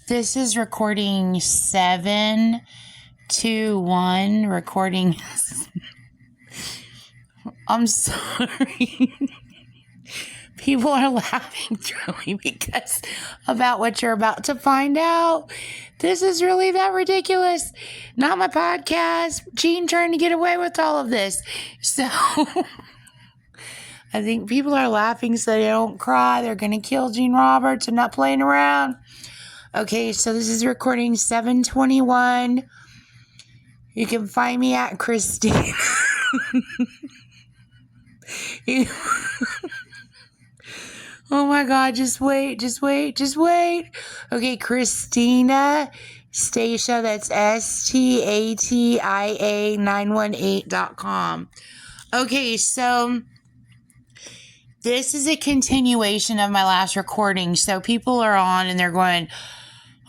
This is recording 721. Recording. I'm sorry. People are laughing through me because about what you're about to find out. This is really that ridiculous. Not my podcast. Gene trying to get away with all of this. So I think people are laughing so they don't cry. They're going to kill Gene Roberts. I'm not playing around. Okay, so this is recording 721. You can find me at Christine. Oh my God, just wait. Okay, Christina Statia, that's STATIA 918.com. Okay, so this is a continuation of my last recording. So people are on and they're going,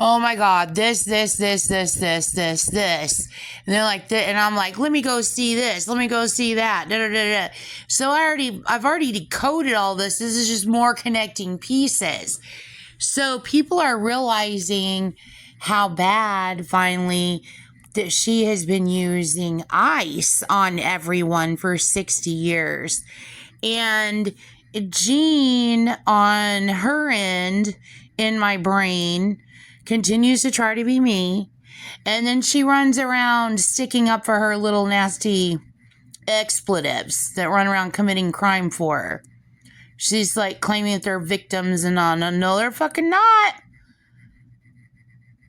oh my God, this. And they're like, and I'm like, let me go see this. Let me go see that. So I've already decoded all this. This is just more connecting pieces. So people are realizing how bad finally that she has been using ice on everyone for 60 years. And Jean on her end in my brain continues to try to be me, and then she runs around sticking up for her little nasty expletives that run around committing crime for her. She's like claiming that they're victims and all. No, they're fucking not.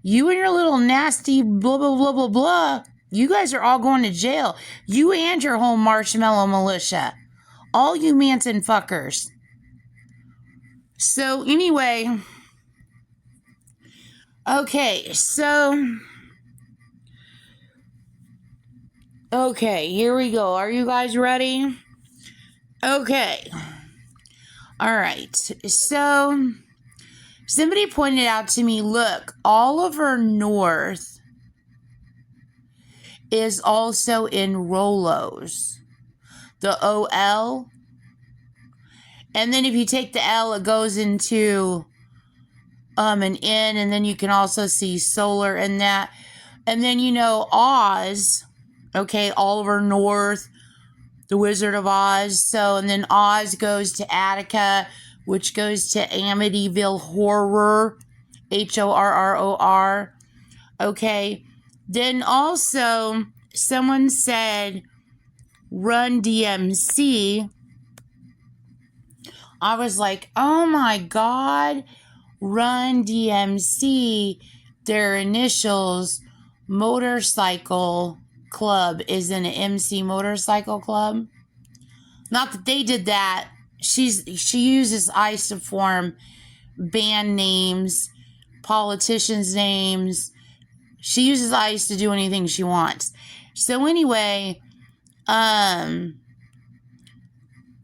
You and your little nasty blah, blah, blah, blah, blah. You guys are all going to jail. You and your whole marshmallow militia. All you Manson fuckers. So anyway... Okay, here we go. Are you guys ready? Okay. All right. So, somebody pointed out to me, look, Oliver North is also in Rolos. The OL. And then if you take the L, it goes into... an N, and then you can also see solar in that. And then, Oz, okay, Oliver North, the Wizard of Oz. So, and then Oz goes to Attica, which goes to Amityville Horror, Horror. Okay. Then also, someone said Run DMC. I was like, oh my God. Run DMC, their initials, Motorcycle Club, is in an MC Motorcycle Club. Not that they did that. She uses ICE to form band names, politicians' names. She uses ICE to do anything she wants. So anyway,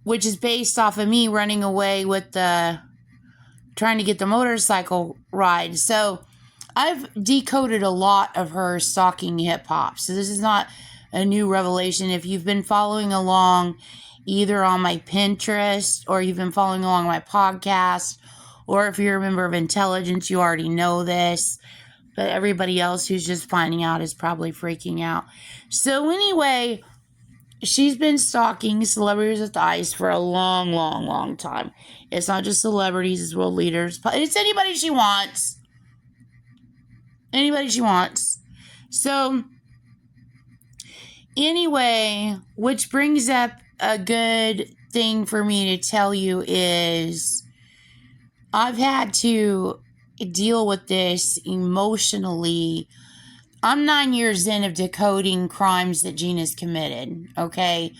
which is based off of me running away with trying to get the motorcycle ride. So I've decoded a lot of her stalking hip hop. So this is not a new revelation. If you've been following along either on my Pinterest or you've been following along my podcast, or if you're a member of Intelligence, you already know this. But everybody else who's just finding out is probably freaking out. So anyway, she's been stalking celebrities with ICE for a long, long, long time. It's not just celebrities, it's world leaders. It's anybody she wants. Anybody she wants. So, anyway, which brings up a good thing for me to tell you is I've had to deal with this emotionally. I'm 9 years in of decoding crimes that Gene has committed, okay?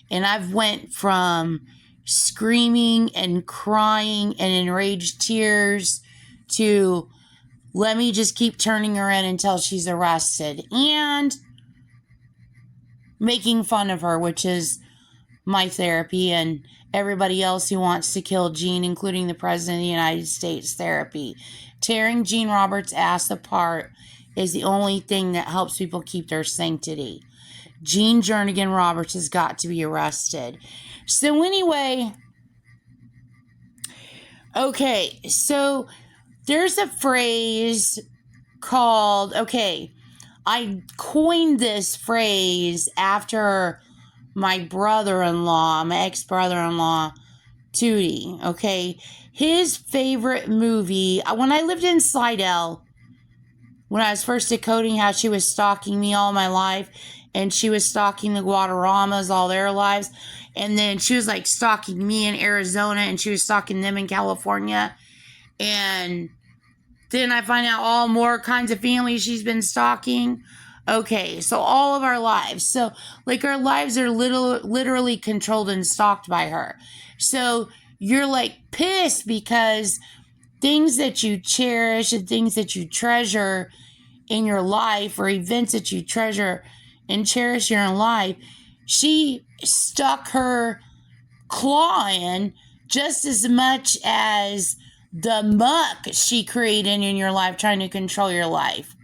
And I've went from screaming and crying and enraged tears to let me just keep turning her in until she's arrested. And making fun of her, which is my therapy, and everybody else who wants to kill Gene, including the President of the United States, therapy. Tearing Gene Roberts' ass apart is the only thing that helps people keep their sanctity. Gene Jernigan Roberts has got to be arrested. So anyway, okay, so there's a phrase called, okay, I coined this phrase after my brother-in-law, my ex-brother-in-law, Tootie, okay? His favorite movie, when I lived in Slidell, when I was first decoding how she was stalking me all my life, and she was stalking the Guadaramas all their lives, and then she was like stalking me in Arizona, and she was stalking them in California, and then I find out all more kinds of families she's been stalking. Okay, so all of our lives. So, like, our lives are literally controlled and stalked by her. So, you're, like, pissed because things that you cherish and things that you treasure in your life, or events that you treasure and cherish in your life, she stuck her claw in just as much as the muck she created in your life trying to control your life.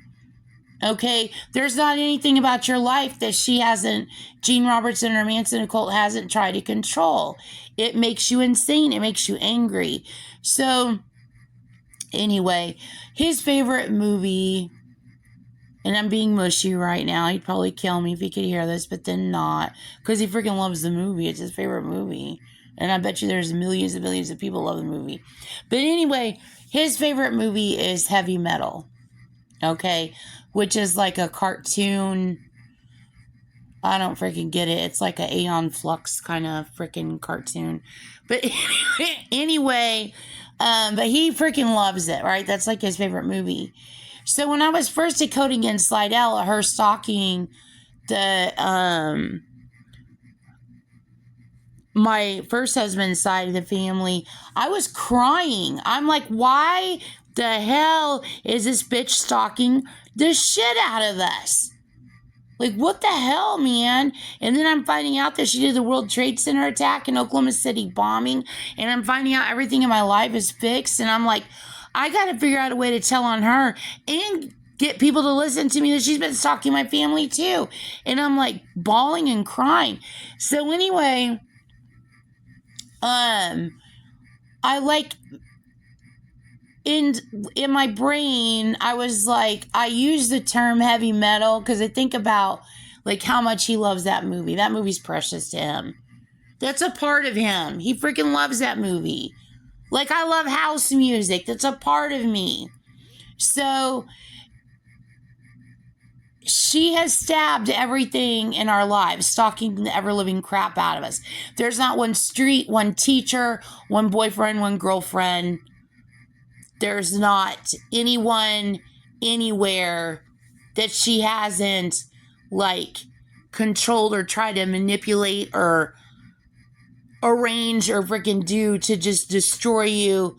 Okay, there's not anything about your life that Gene Robertson or Manson occult hasn't tried to control. It makes you insane. It makes you angry. So, anyway, his favorite movie, and I'm being mushy right now. He'd probably kill me if he could hear this, but then not, because he freaking loves the movie. It's his favorite movie. And I bet you there's millions and millions of people love the movie. But anyway, his favorite movie is Heavy Metal. Okay? Which is like a cartoon. I don't freaking get it. It's like an Aeon Flux kind of freaking cartoon. But anyway, but he freaking loves it, right? That's like his favorite movie. So when I was first decoding in Slidell, her stalking the my first husband's side of the family, I was crying. I'm like, why the hell is this bitch stalking the shit out of us? Like, what the hell, man? And then I'm finding out that she did the World Trade Center attack and Oklahoma City bombing, and I'm finding out everything in my life is fixed, and I'm like, I gotta figure out a way to tell on her and get people to listen to me that she's been stalking my family too. And I'm like bawling and crying. So anyway, I like in my brain, I was like, I use the term heavy metal because I think about like how much he loves that movie. That movie's precious to him. That's a part of him. He freaking loves that movie. Like I love house music. That's a part of me. So she has stabbed everything in our lives, stalking the ever-living crap out of us. There's not one street, one teacher, one boyfriend, one girlfriend. There's not anyone anywhere that she hasn't, like, controlled or tried to manipulate or arrange or freaking do to just destroy you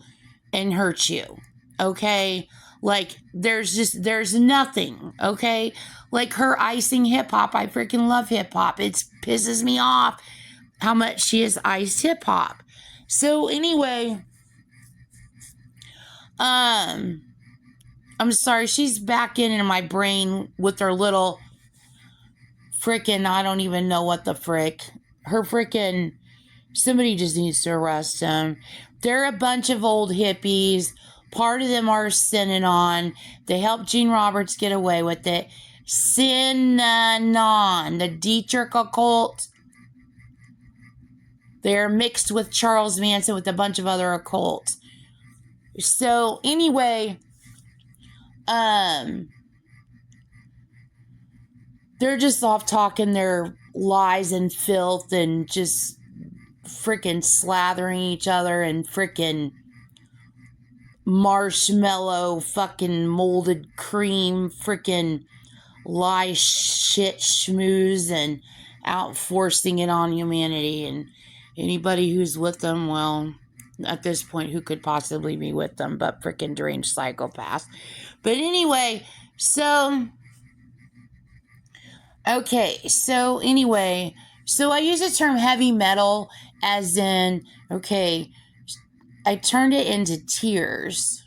and hurt you. Okay? Like, there's nothing, okay? Like her icing hip-hop. I freaking love hip-hop. It pisses me off how much she has iced hip-hop. So, anyway, I'm sorry, she's back in my brain with her little freaking, I don't even know what the frick. Her freaking, somebody just needs to arrest them. They're a bunch of old hippies. Part of them are Synanon. They helped Gene Roberts get away with it. Synanon, the Dietrich occult. They're mixed with Charles Manson with a bunch of other occults. So, anyway, they're just off talking their lies and filth and just freaking slathering each other and freaking marshmallow fucking molded cream freaking lie shit schmooze and out forcing it on humanity. And anybody who's with them, well, at this point, who could possibly be with them but freaking deranged psychopaths? But anyway, so I use the term heavy metal as in, okay, I turned it into tears,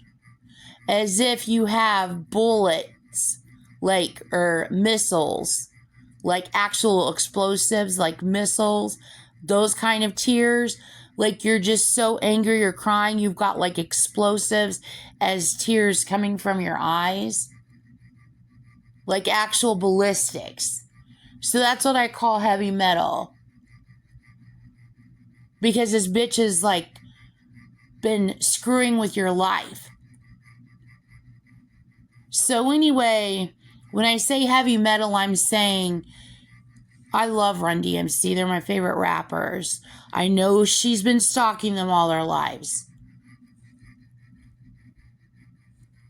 as if you have bullets, like, or missiles, like actual explosives, like missiles, those kind of tears. Like you're just so angry, you're crying, you've got like explosives as tears coming from your eyes. like actual ballistics. So that's what I call heavy metal. Because this bitch has, like, been screwing with your life. So anyway, when I say heavy metal, I'm saying I love Run DMC. They're my favorite rappers. I know she's been stalking them all their lives.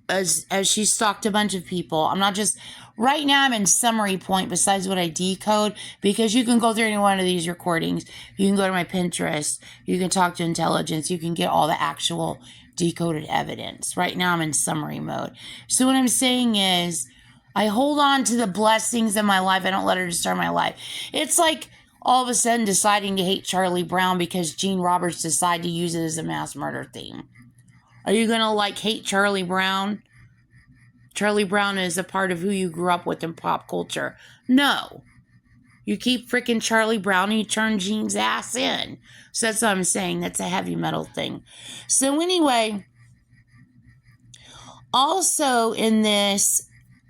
As she stalked a bunch of people. I'm not just... Right now, I'm in summary point besides what I decode, because you can go through any one of these recordings. You can go to my Pinterest. You can talk to intelligence. You can get all the actual decoded evidence. Right now, I'm in summary mode. So what I'm saying is, I hold on to the blessings in my life. I don't let her destroy my life. It's like all of a sudden deciding to hate Charlie Brown because Gene Roberts decided to use it as a mass murder theme. Are you going to, like, hate Charlie Brown? Charlie Brown is a part of who you grew up with in pop culture. No. You keep freaking Charlie Brown and you turn Gene's ass in. So that's what I'm saying. That's a heavy metal thing. So anyway, also in this,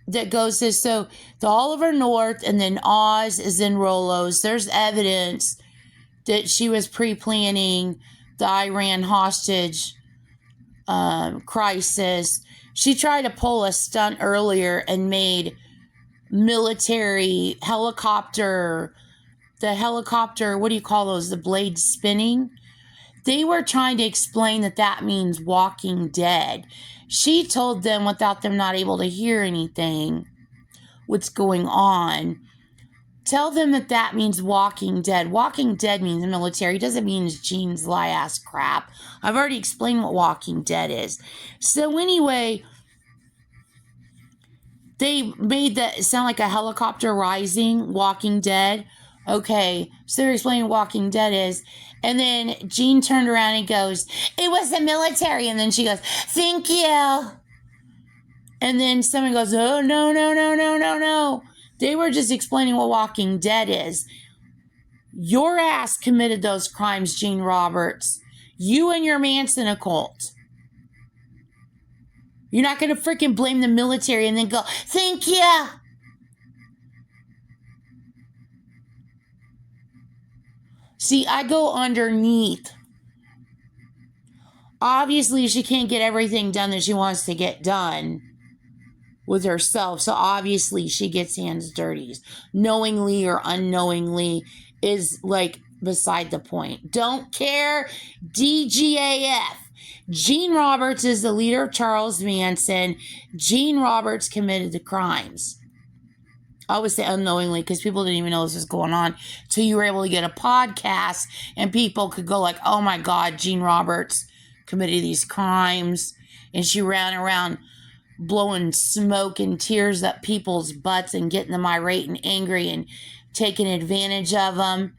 that goes to, so the Oliver North and then Oz is in Rolo's. There's evidence that she was pre-planning the Iran hostage crisis. She tried to pull a stunt earlier and made military helicopter, what do you call those? The blades spinning. They were trying to explain that that means Walking Dead. She told them without them not able to hear anything, what's going on. Tell them that that means Walking Dead. Walking Dead means military. It doesn't mean Gene's lie-ass crap. I've already explained what Walking Dead is. So anyway, they made that sound like a helicopter rising, Walking Dead. Okay, so they're explaining what Walking Dead is. And then Gene turned around and goes, it was the military. And then she goes, thank you. And then someone goes, oh, no. They were just explaining what Walking Dead is. Your ass committed those crimes, Gene Roberts. You and your Manson occult. You're not going to freaking blame the military and then go, thank you. See, I go underneath. Obviously, she can't get everything done that she wants to get done with herself. So obviously, she gets hands dirty. Knowingly or unknowingly is like beside the point. Don't care. DGAF. Gene Roberts is the leader of Charles Manson. Gene Roberts committed the crimes. I would say unknowingly because people didn't even know this was going on till you were able to get a podcast and people could go like, oh my God, Gene Roberts committed these crimes. And she ran around blowing smoke and tears up people's butts and getting them irate and angry and taking advantage of them.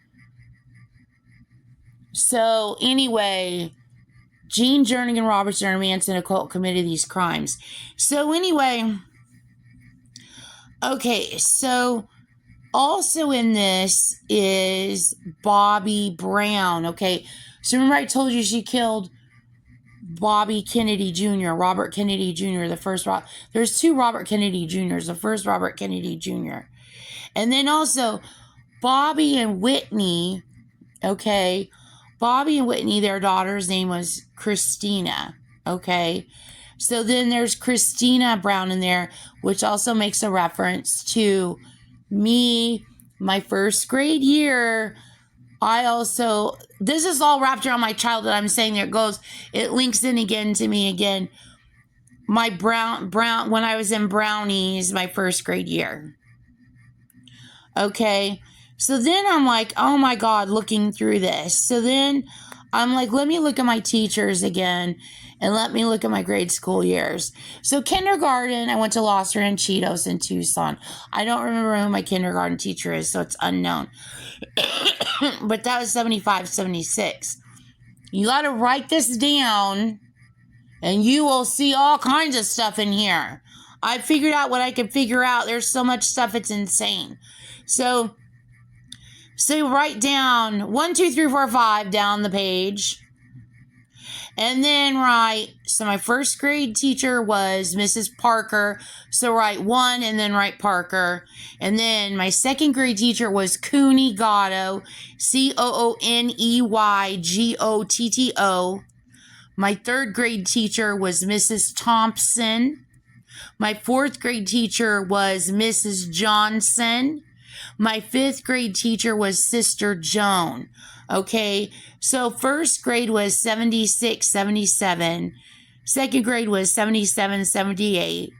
So anyway, Gene Jernigan Roberts and Manson occult committed these crimes. So anyway, okay, so also in this is Bobby Brown. Okay, so remember I told you she killed Bobby Kennedy Jr., Robert Kennedy Jr., the first. There's two Robert Kennedy Jr.'s, the first Robert Kennedy Jr. And then also Bobby and Whitney, okay, Bobby and Whitney, their daughter's name was Christina, okay? So then there's Christina Brown in there, which also makes a reference to me, my first grade year. I also, this is all wrapped around my childhood. I'm saying there it goes. It links in again to me again. My brown, when I was in Brownies, my first grade year. Okay. So then I'm like, oh my God, looking through this. So then I'm like, let me look at my teachers again and let me look at my grade school years. So kindergarten, I went to Los Ranchitos in Tucson. I don't remember who my kindergarten teacher is, so it's unknown. But that was 75, 76. You got to write this down and you will see all kinds of stuff in here. I figured out what I could figure out. There's so much stuff, it's insane. So write down 1, 2, 3, 4, 5 down the page. And then so my first grade teacher was Mrs. Parker. So write 1 and then write Parker. And then my second grade teacher was Cooney Gatto, CooneyGotto. My third grade teacher was Mrs. Thompson. My fourth grade teacher was Mrs. Johnson. My fifth grade teacher was Sister Joan. Okay, so first grade was 76, 77. Second grade was 77, 78.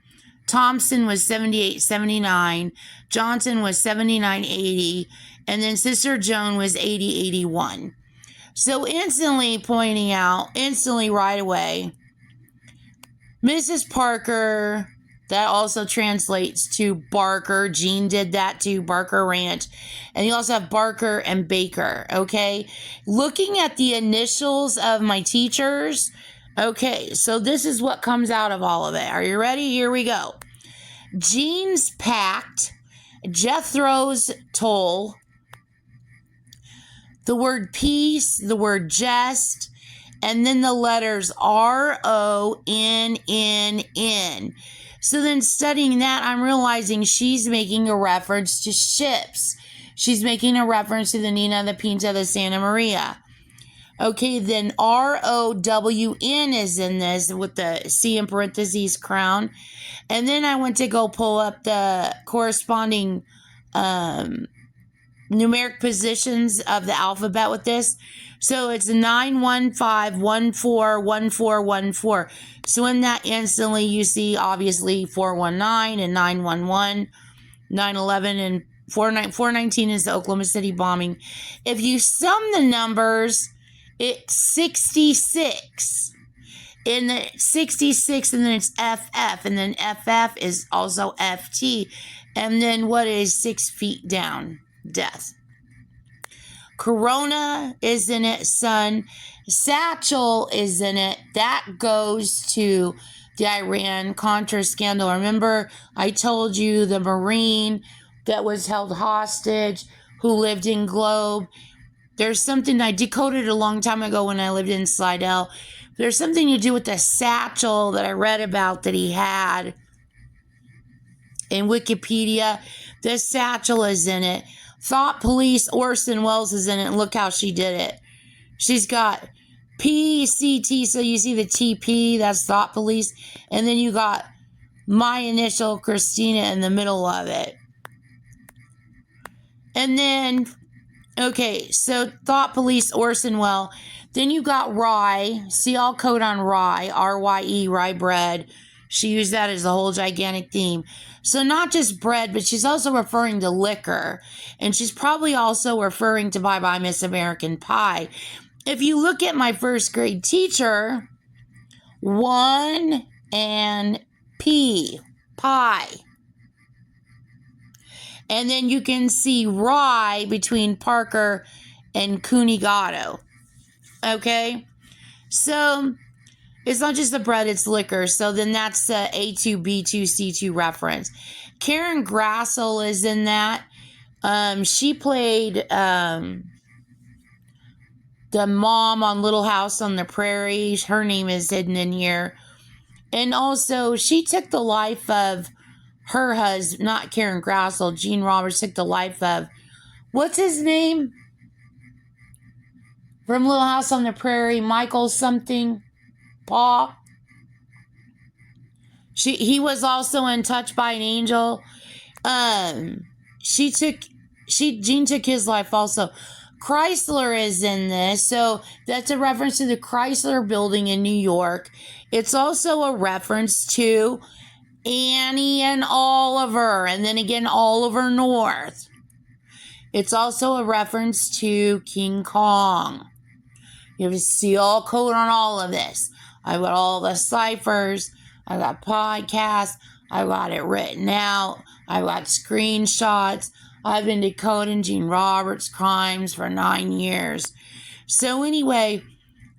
Thompson was 78, 79. Johnson was 79, 80. And then Sister Joan was 80, 81. So instantly right away, Mrs. Parker, that also translates to Barker. Jean did that too, Barker Ranch. And you also have Barker and Baker, okay? Looking at the initials of my teachers, okay, so this is what comes out of all of it. Are you ready? Here we go. Jean's Pact, Jethro's Toll, the word peace, the word jest, and then the letters RONNN. So then studying that, I'm realizing she's making a reference to ships. She's making a reference to the Nina, the Pinta, the Santa Maria. Okay, then ROWN is in this with the C in parentheses crown. And then I went to go pull up the corresponding numeric positions of the alphabet with this. So it's 915141414. So in that instantly you see obviously 419 and 911, 911 and 419 is the Oklahoma City bombing. If you sum the numbers, it's 66. And then 66 and then it's FF and then FF is also FT. And then what is 6 feet down? Death. Corona is in it, son. Satchel is in it. That goes to the Iran-Contra scandal. Remember, I told you the Marine that was held hostage who lived in Globe. There's something I decoded a long time ago when I lived in Slidell. There's something to do with the satchel that I read about that he had in Wikipedia. The satchel is in it. Thought Police Orson Welles is in it. And look how she did it. She's got PCT, so you see the TP, that's Thought Police. And then you got my initial, Christina, in the middle of it. And then, okay, so Thought Police Orson Welles. Then you got rye. See, I'll code on rye, R-Y-E, rye bread. She used that as a whole gigantic theme. So not just bread, but she's also referring to liquor. And she's probably also referring to Bye Bye Miss American Pie. If you look at my first grade teacher, 1 and P, pie. And then you can see rye between Parker and Cooney Gatto. Okay? So it's not just the bread, it's liquor. So then that's the A2, B2, C2 reference. Karen Grassel is in that. She played the mom on Little House on the Prairie. Her name is hidden in here. And also, she took the life of her husband, not Karen Grassel. Gene Roberts took the life of, what's his name? From Little House on the Prairie, Michael something. Paul. He was also in Touched by an Angel. Gene took his life also. Chrysler is in this, so that's a reference to the Chrysler building in New York. It's also a reference to Annie and Oliver, and then again Oliver North. It's also a reference to King Kong. You have to see all code on all of this. I got all the ciphers. I got podcasts. I got it written out. I got screenshots. I've been decoding Gene Roberts' crimes for 9 years. So anyway,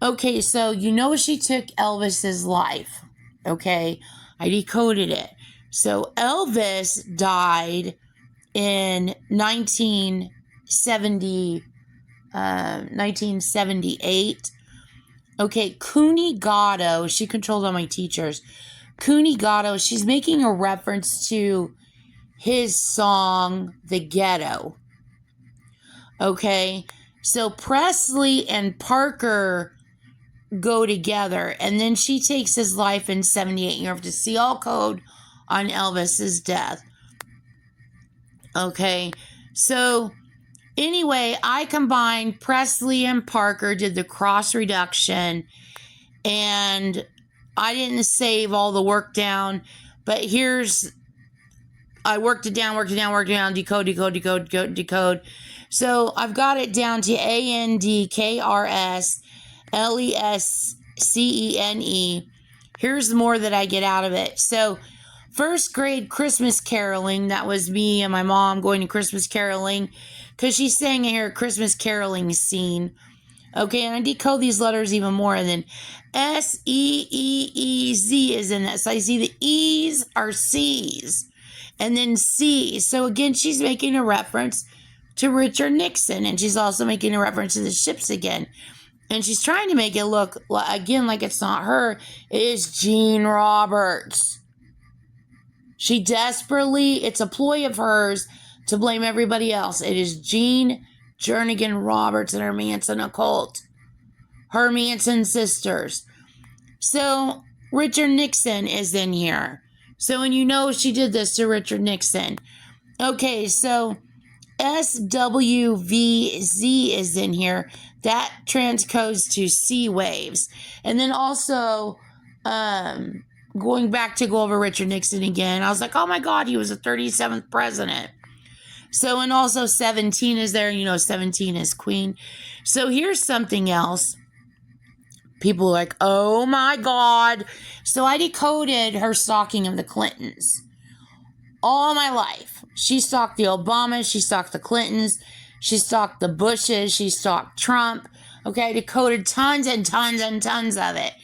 okay, so you know she took Elvis's life. Okay, I decoded it. So Elvis died in 1978. Okay, Cooney Gatto, she controlled all my teachers. Cooney Gatto, she's making a reference to his song, The Ghetto. Okay, so Presley and Parker go together, and then she takes his life in 78. You have to see all code on Elvis's death. Okay, so anyway, I combined Presley and Parker, did the cross reduction, and I didn't save all the work down, but I worked it down, decode. So I've got it down to ANDKRSLESCENE. Here's more that I get out of it. So first grade Christmas caroling, that was me and my mom going to Christmas caroling, because she sang in her Christmas caroling scene. Okay, and I decode these letters even more, and then S-E-E-E-Z is in that. So I see the E's are C's, and then C. So again, she's making a reference to Richard Nixon, and she's also making a reference to the ships again. And she's trying to make it look, again, like it's not her. It is Jean Roberts. She desperately, it's a ploy of hers to blame everybody else. It is Jean Jernigan Roberts and her Manson occult. Her Manson sisters. So Richard Nixon is in here. So, and you know she did this to Richard Nixon. Okay, so SWVZ is in here. That transcodes to C waves. And then also, going back to go over Richard Nixon again, I was like, oh my God, he was the 37th president. So, and also 17 is there. You know, 17 is Queen. So here's something else. People are like, oh my God. So I decoded her stalking of the Clintons. All my life. She stalked the Obamas. She stalked the Clintons. She stalked the Bushes. She stalked Trump. Okay, I decoded tons and tons and tons of it.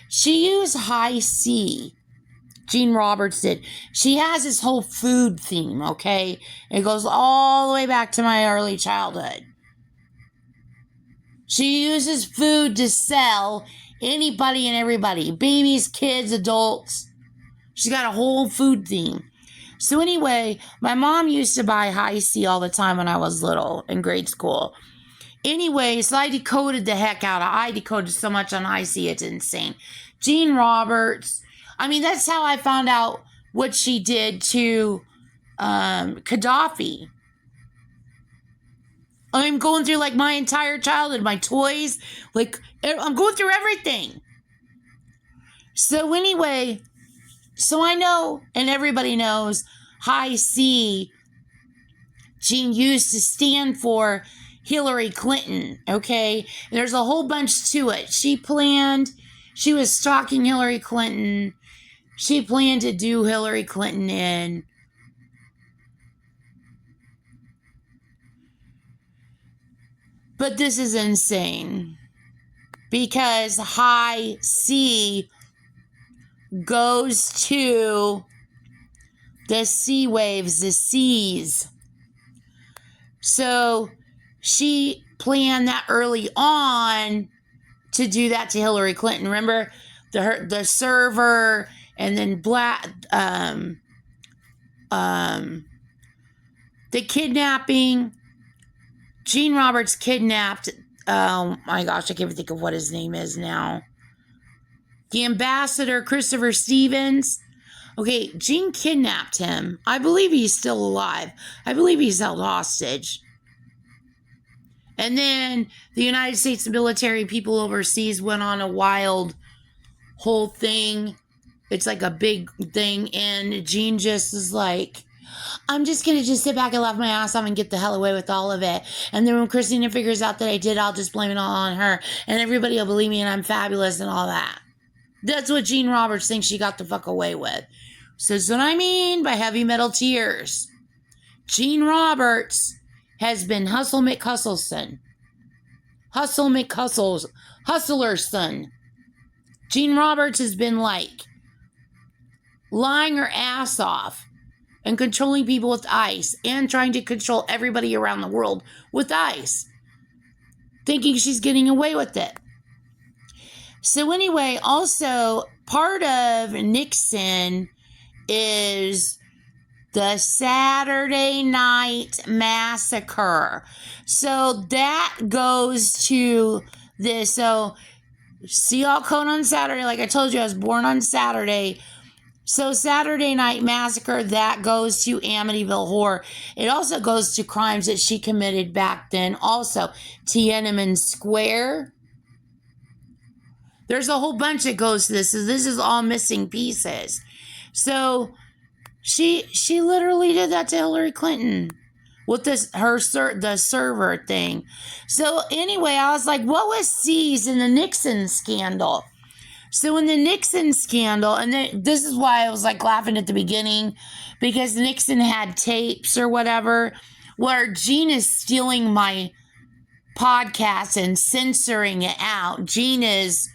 She used high C. Jean Roberts did. She has this whole food theme, okay? It goes all the way back to my early childhood. She uses food to sell anybody and everybody. Babies, kids, adults. She's got a whole food theme. So anyway, my mom used to buy high C all the time when I was little in grade school. Anyway, so I decoded the heck out of I decoded so much on high C, it's insane. Jean Roberts. I mean, that's how I found out what she did to Gaddafi. I'm going through like my entire childhood, my toys, like I'm going through everything. So anyway, so I know, and everybody knows, high C, Jean used to stand for Hillary Clinton, okay? And there's a whole bunch to it. She was stalking Hillary Clinton. She planned to do Hillary Clinton in. But this is insane. Because high C goes to the C waves, the C's. So she planned that early on to do that to Hillary Clinton. Remember the server, and then the kidnapping. Jean Roberts kidnapped. Oh my gosh, I can't even think of what his name is now. The ambassador, Christopher Stevens. Okay, Jean kidnapped him. I believe he's still alive. I believe he's held hostage. And then the United States military people overseas went on a wild whole thing. It's like a big thing. And Jean just is like, I'm just going to just sit back and laugh my ass off and get the hell away with all of it. And then when Christina figures out that I did, I'll just blame it all on her. And everybody will believe me and I'm fabulous and all that. That's what Jean Roberts thinks she got the fuck away with. So that's what I mean by heavy metal tears. Jean Roberts has been Hustle McHustleson. Hustlerson. Jean Roberts has been like lying her ass off and controlling people with ice and trying to control everybody around the world with ice. Thinking she's getting away with it. So anyway, also part of Nixon is the Saturday Night Massacre. So that goes to this. So see y'all code on Saturday. Like I told you, I was born on Saturday. So Saturday Night Massacre, that goes to Amityville Horror. It also goes to crimes that she committed back then. Also, Tiananmen Square. There's a whole bunch that goes to this. So this is all missing pieces. So she literally did that to Hillary Clinton with the server thing. So anyway, I was like, what was seized in the Nixon scandal? So in the Nixon scandal, and this is why I was like laughing at the beginning, because Nixon had tapes or whatever where Gene is stealing my podcast and censoring it out. Gene is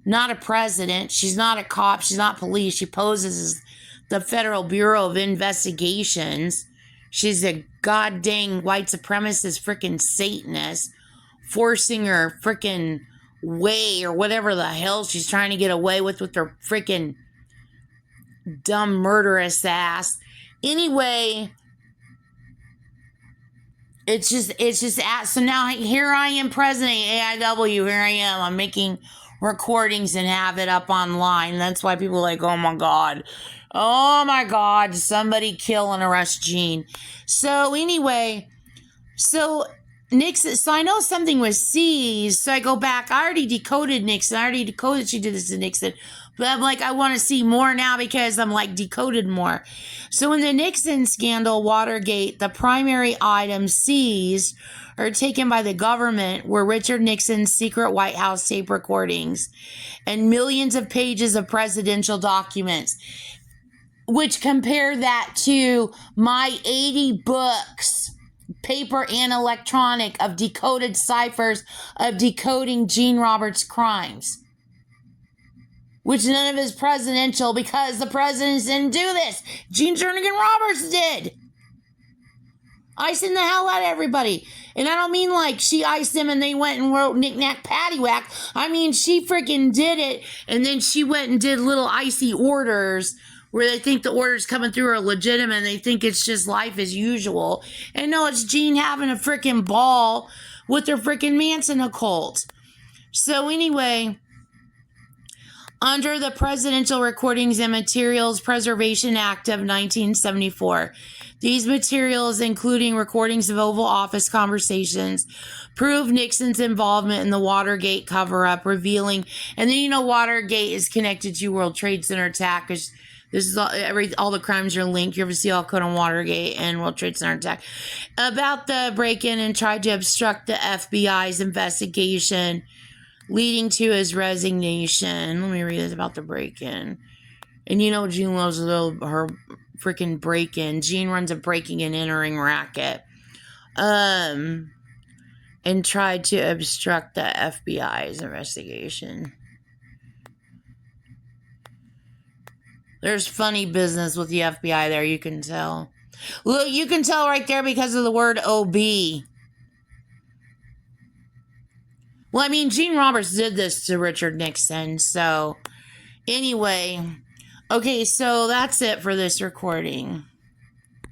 not a president. She's not a cop. She's not police. She poses as the Federal Bureau of Investigations. She's a goddamn white supremacist freaking Satanist forcing her freaking way or whatever the hell she's trying to get away with her freaking dumb murderous ass. Anyway, it's just so now here I am, President AIW. Here I am. I'm making recordings and have it up online. That's why people are like, oh my god, somebody kill and arrest Gene. So anyway, so Nixon, so I know something was seized, so I go back. I already decoded Nixon. I already decoded she did this to Nixon. But I'm like, I want to see more now because I'm like decoded more. So in the Nixon scandal, Watergate, the primary items seized or taken by the government were Richard Nixon's secret White House tape recordings and millions of pages of presidential documents, which compare that to my 80 books, paper and electronic, of decoded ciphers of decoding Gene Roberts' crimes, which none of it is presidential because the presidents didn't do this. Gene Jernigan Roberts did. Icing the hell out of everybody. And I don't mean like she iced them and they went and wrote knick-knack paddywhack. I mean she freaking did it, and then she went and did little icy orders where they think the orders coming through are legitimate and they think it's just life as usual. And no, it's Gene having a freaking ball with her freaking Manson occult. So anyway, under the Presidential Recordings and Materials Preservation Act of 1974, these materials, including recordings of Oval Office conversations, prove Nixon's involvement in the Watergate cover-up, revealing, and then Watergate is connected to World Trade Center attack. This is all the crimes are linked. You ever see all code on Watergate and World Trade Center attack. About the break-in and tried to obstruct the FBI's investigation, leading to his resignation. Let me read this about the break-in. And Gene loves her freaking break-in. Gene runs a breaking and entering racket. And tried to obstruct the FBI's investigation. There's funny business with the FBI there, you can tell. Look, you can tell right there because of the word OB. Well, I mean, Gene Roberts did this to Richard Nixon, so anyway. Okay, so that's it for this recording.